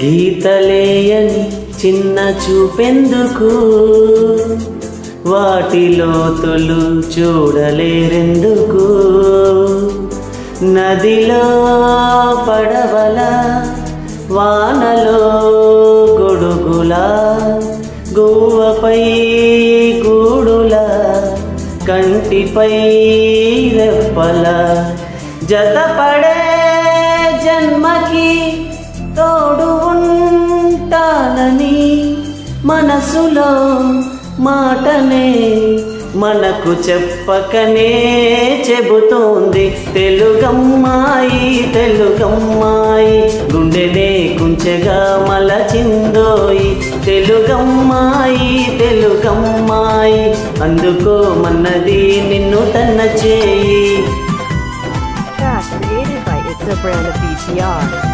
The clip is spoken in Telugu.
గీతలేయని చిన్న చూపెందుకు, వాటి లోతులు చూడలేరెందుకు. నదిలో పడవల, వానలో గొడుగుల, గువ్వపై గూడుల, కంటిపై రెప్పల, జతపడే జన్మకి తోడు ఉంటానని మనసులో మాటనే మనకు చెప్పకనే చెబుతోంది తెలుగమ్మాయి. తెలుగమ్మాయి గుండెనే కుంచెగా మలచిందోయి. తెలుగమ్మాయి తెలుగమ్మాయి అందుకోమన్నది నిన్ను తన్న చేయి. Track created by It's a Brand of BTR.